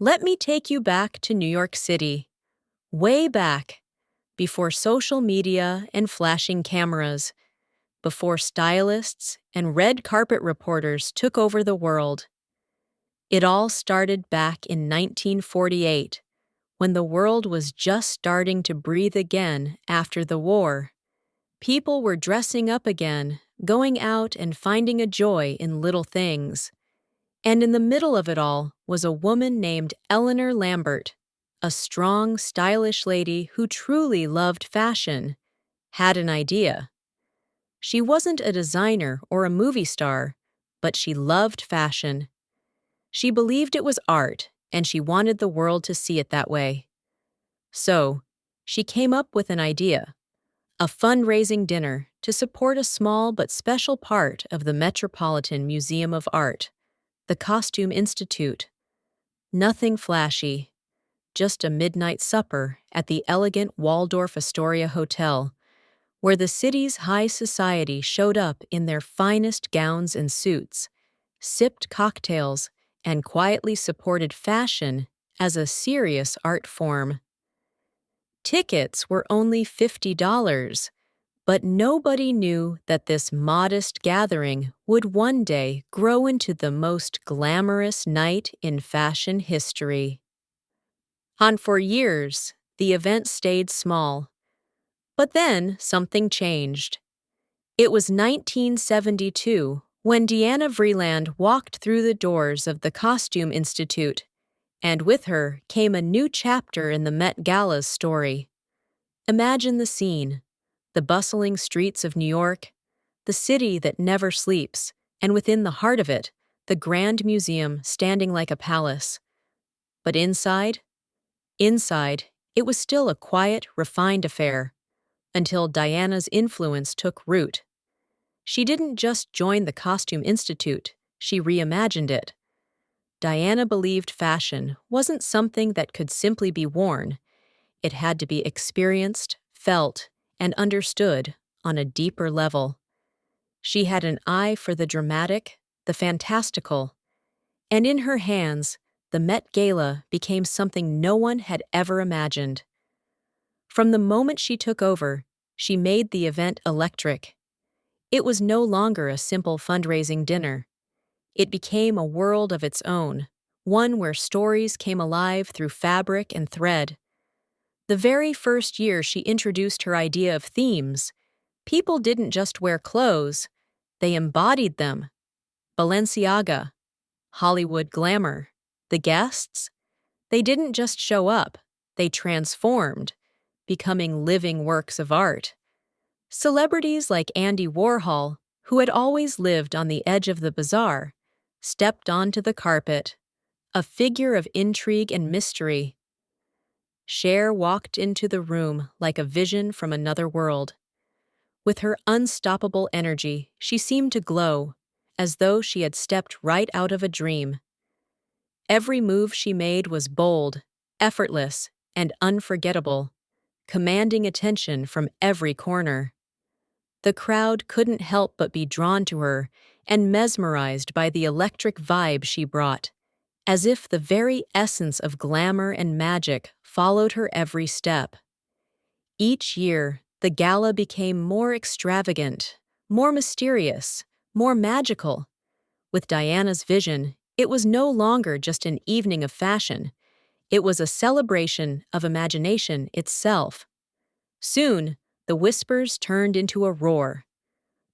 Let me take you back to New York City, way back, before social media and flashing cameras, before stylists and red carpet reporters took over the world. It all started back in 1948, when the world was just starting to breathe again after the war. People were dressing up again, going out and finding a joy in little things. And in the middle of it all was a woman named Eleanor Lambert, a strong, stylish lady who truly loved fashion, had an idea. She wasn't a designer or a movie star, but she loved fashion. She believed it was art, and she wanted the world to see it that way. So, she came up with an idea, a fundraising dinner to support a small but special part of the Metropolitan Museum of Art, the Costume Institute. Nothing flashy, just a midnight supper at the elegant Waldorf Astoria Hotel, where the city's high society showed up in their finest gowns and suits, sipped cocktails, and quietly supported fashion as a serious art form. Tickets were only $50, but nobody knew that this modest gathering would one day grow into the most glamorous night in fashion history. And for years, the event stayed small. But then something changed. It was 1972 when Deanna Vreeland walked through the doors of the Costume Institute, and with her came a new chapter in the Met Gala's story. Imagine the scene. The bustling streets of New York, the city that never sleeps, and within the heart of it, the Grand Museum standing like a palace. But inside, it was still a quiet, refined affair, until Diana's influence took root. She didn't just join the Costume Institute, she reimagined it. Diana believed fashion wasn't something that could simply be worn. It had to be experienced, felt, and understood on a deeper level. She had an eye for the dramatic, the fantastical, and in her hands, the Met Gala became something no one had ever imagined. From the moment she took over, she made the event electric. It was no longer a simple fundraising dinner. It became a world of its own, one where stories came alive through fabric and thread. The very first year she introduced her idea of themes, people didn't just wear clothes, they embodied them. Balenciaga, Hollywood glamour. The guests? They didn't just show up, they transformed, becoming living works of art. Celebrities like Andy Warhol, who had always lived on the edge of the bazaar, stepped onto the carpet, a figure of intrigue and mystery. Cher walked into the room like a vision from another world. With her unstoppable energy, she seemed to glow, as though she had stepped right out of a dream. Every move she made was bold, effortless, and unforgettable, commanding attention from every corner. The crowd couldn't help but be drawn to her and mesmerized by the electric vibe she brought, as if the very essence of glamour and magic followed her every step. Each year, the gala became more extravagant, more mysterious, more magical. With Diana's vision, it was no longer just an evening of fashion. It was a celebration of imagination itself. Soon, the whispers turned into a roar.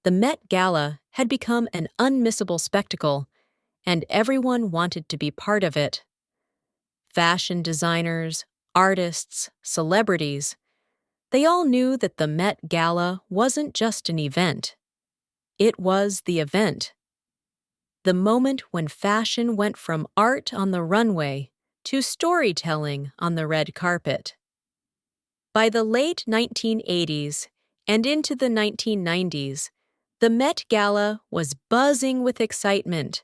The Met Gala had become an unmissable spectacle, and everyone wanted to be part of it. Fashion designers, artists, celebrities, they all knew that the Met Gala wasn't just an event. It was the event. The moment when fashion went from art on the runway to storytelling on the red carpet. By the late 1980s and into the 1990s, the Met Gala was buzzing with excitement.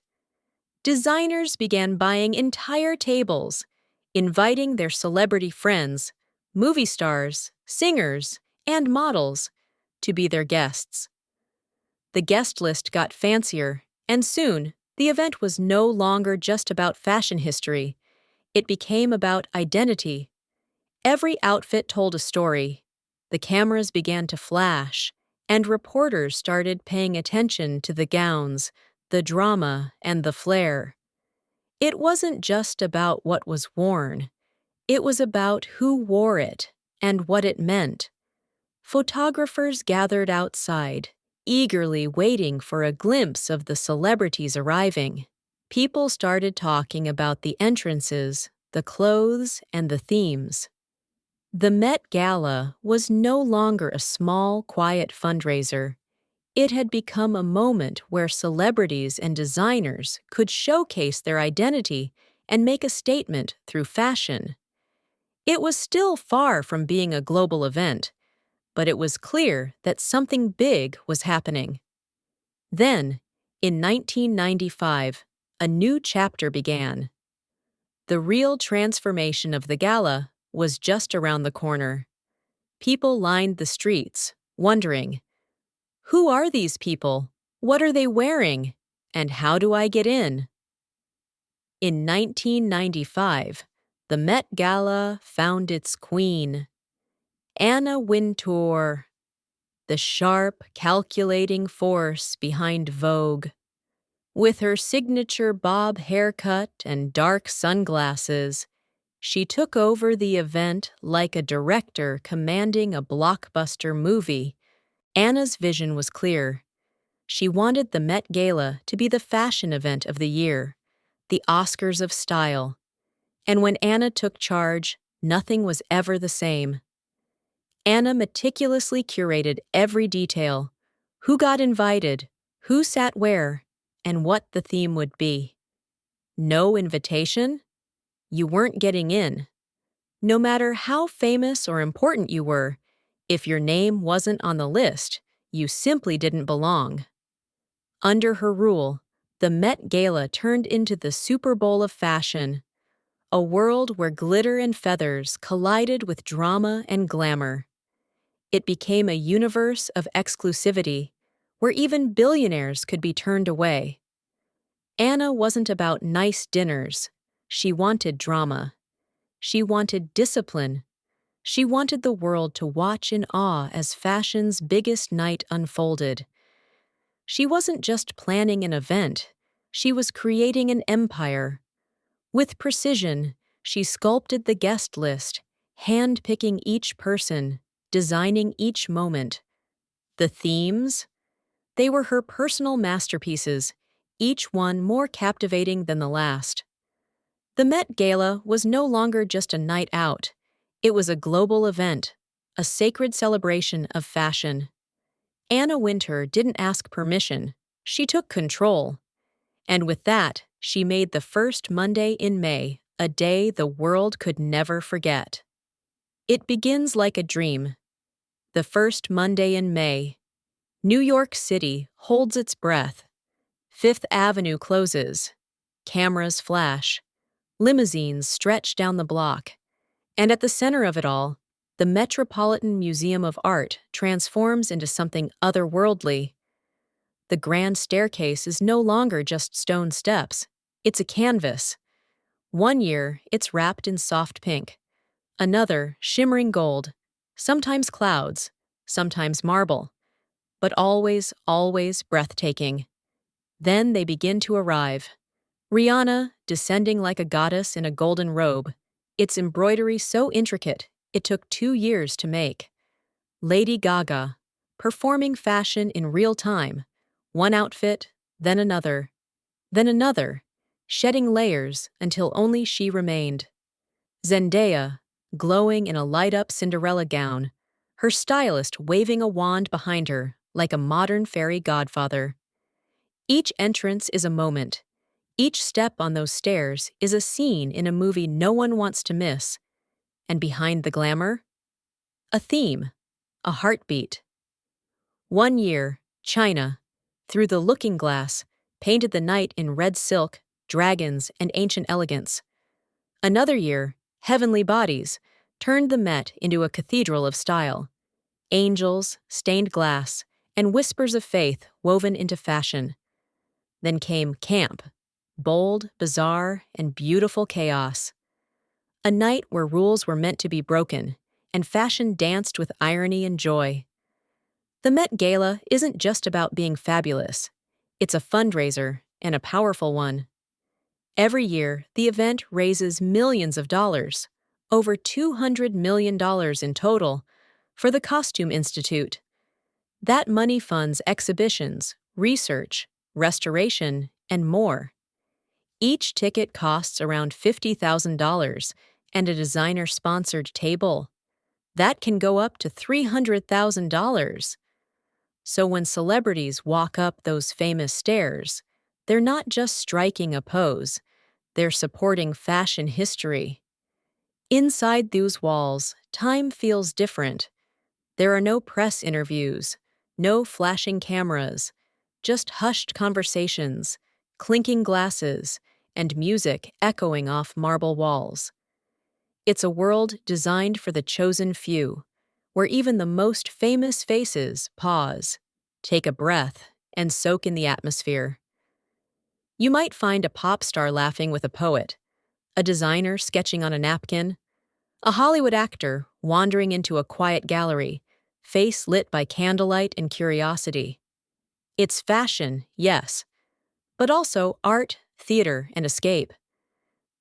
Designers began buying entire tables, inviting their celebrity friends, movie stars, singers, and models to be their guests. The guest list got fancier, and soon, the event was no longer just about fashion history. It became about identity. Every outfit told a story. The cameras began to flash, and reporters started paying attention to the gowns, the drama, and the flair. It wasn't just about what was worn. It was about who wore it and what it meant. Photographers gathered outside, eagerly waiting for a glimpse of the celebrities arriving. People started talking about the entrances, the clothes, and the themes. The Met Gala was no longer a small, quiet fundraiser. It had become a moment where celebrities and designers could showcase their identity and make a statement through fashion. It was still far from being a global event, but it was clear that something big was happening. Then, in 1995, a new chapter began. The real transformation of the gala was just around the corner. People lined the streets, wondering, who are these people? What are they wearing? And how do I get in? In 1995, the Met Gala found its queen, Anna Wintour, the sharp, calculating force behind Vogue. With her signature bob haircut and dark sunglasses, she took over the event like a director commanding a blockbuster movie. Anna's vision was clear. She wanted the Met Gala to be the fashion event of the year, the Oscars of style. And when Anna took charge, nothing was ever the same. Anna meticulously curated every detail: who got invited, who sat where, and what the theme would be. No invitation? You weren't getting in. No matter how famous or important you were, if your name wasn't on the list, you simply didn't belong. Under her rule, the Met Gala turned into the Super Bowl of fashion, a world where glitter and feathers collided with drama and glamour. It became a universe of exclusivity, where even billionaires could be turned away. Anna wasn't about nice dinners. She wanted drama. She wanted discipline. She wanted the world to watch in awe as fashion's biggest night unfolded. She wasn't just planning an event. She was creating an empire. With precision, she sculpted the guest list, hand-picking each person, designing each moment. The themes? They were her personal masterpieces, each one more captivating than the last. The Met Gala was no longer just a night out. It was a global event, a sacred celebration of fashion. Anna Wintour didn't ask permission. She took control. And with that, she made the first Monday in May a day the world could never forget. It begins like a dream. The first Monday in May. New York City holds its breath. Fifth Avenue closes. Cameras flash. Limousines stretch down the block. And at the center of it all, the Metropolitan Museum of Art transforms into something otherworldly. The grand staircase is no longer just stone steps. It's a canvas. One year, it's wrapped in soft pink. Another, shimmering gold. Sometimes clouds, sometimes marble. But always, always breathtaking. Then they begin to arrive. Rihanna, descending like a goddess in a golden robe. Its embroidery so intricate, it took 2 years to make. Lady Gaga, performing fashion in real time. One outfit, then another, shedding layers until only she remained. Zendaya, glowing in a light-up Cinderella gown, her stylist waving a wand behind her like a modern fairy godfather. Each entrance is a moment. Each step on those stairs is a scene in a movie no one wants to miss. And behind the glamour? A theme, a heartbeat. One year, China, through the looking glass, painted the night in red silk, dragons, and ancient elegance. Another year, heavenly bodies, turned the Met into a cathedral of style. Angels, stained glass, and whispers of faith woven into fashion. Then came camp, bold, bizarre, and beautiful chaos. a night where rules were meant to be broken, and fashion danced with irony and joy. The Met Gala isn't just about being fabulous. It's a fundraiser, and a powerful one. Every year, the event raises millions of dollars, over $200 million in total, for the Costume Institute. That money funds exhibitions, research, restoration, and more. Each ticket costs around $50,000, and a designer-sponsored table. That can go up to $300,000. So when celebrities walk up those famous stairs, they're not just striking a pose, they're supporting fashion history. Inside those walls, time feels different. There are no press interviews, no flashing cameras, just hushed conversations, clinking glasses, and music echoing off marble walls. It's a world designed for the chosen few, where even the most famous faces pause, take a breath, and soak in the atmosphere. You might find a pop star laughing with a poet, a designer sketching on a napkin, a Hollywood actor wandering into a quiet gallery, face lit by candlelight and curiosity. It's fashion, yes, but also art, theater, and escape.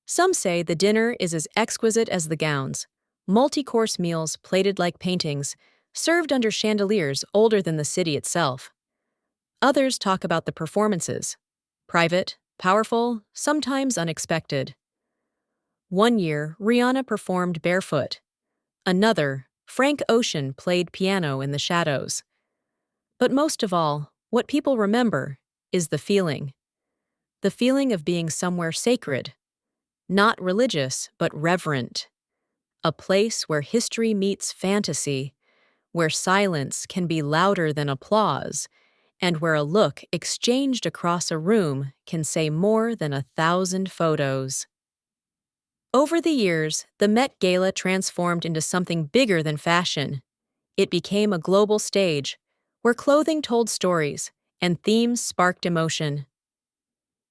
Some say the dinner is as exquisite as the gowns, multi-course meals plated like paintings, served under chandeliers older than the city itself. Others talk about the performances, private, powerful, sometimes unexpected. One year, Rihanna performed barefoot. Another, Frank Ocean played piano in the shadows. But most of all, what people remember is the feeling. The feeling of being somewhere sacred. Not religious, but reverent. A place where history meets fantasy, where silence can be louder than applause, and where a look exchanged across a room can say more than 1,000 photos. Over the years, the Met Gala transformed into something bigger than fashion. It became a global stage, where clothing told stories and themes sparked emotion.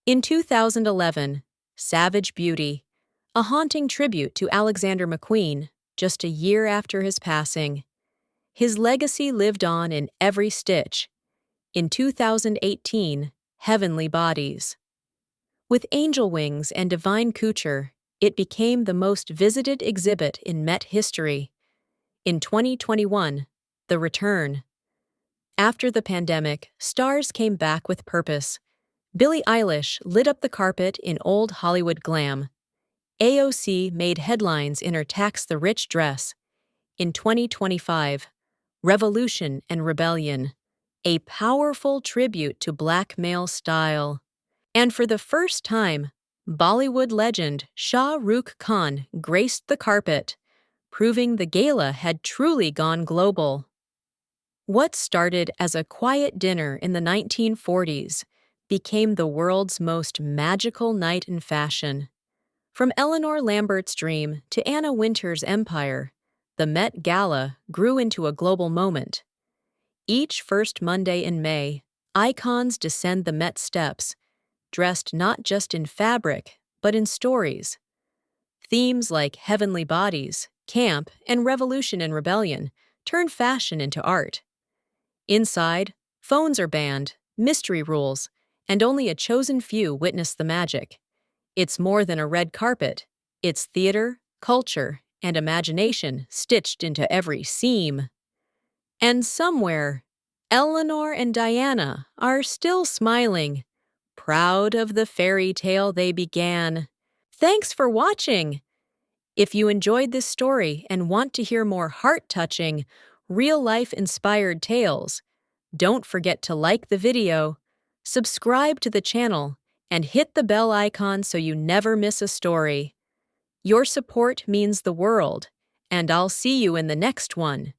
In 2011, Savage Beauty, a haunting tribute to Alexander McQueen, just a year after his passing. His legacy lived on in every stitch. In 2018, Heavenly Bodies. With angel wings and divine couture, it became the most visited exhibit in Met history. In 2021, The Return. After the pandemic, stars came back with purpose. Billie Eilish lit up the carpet in old Hollywood glam. AOC made headlines in her Tax the Rich dress. In 2025, Revolution and Rebellion, a powerful tribute to Black male style. And for the first time, Bollywood legend Shah Rukh Khan graced the carpet, proving the gala had truly gone global. What started as a quiet dinner in the 1940s became the world's most magical night in fashion. From Eleanor Lambert's dream to Anna Wintour's empire, the Met Gala grew into a global moment. Each first Monday in May, icons descend the Met steps, dressed not just in fabric, but in stories. Themes like heavenly bodies, camp, and revolution and rebellion turn fashion into art. Inside, phones are banned, mystery rules, and only a chosen few witness the magic. It's more than a red carpet. It's theater, culture, and imagination stitched into every seam. And somewhere, Eleanor and Diana are still smiling, proud of the fairy tale they began. Thanks for watching! If you enjoyed this story and want to hear more heart-touching, real-life-inspired tales, don't forget to like the video, subscribe to the channel, and hit the bell icon so you never miss a story. Your support means the world, and I'll see you in the next one.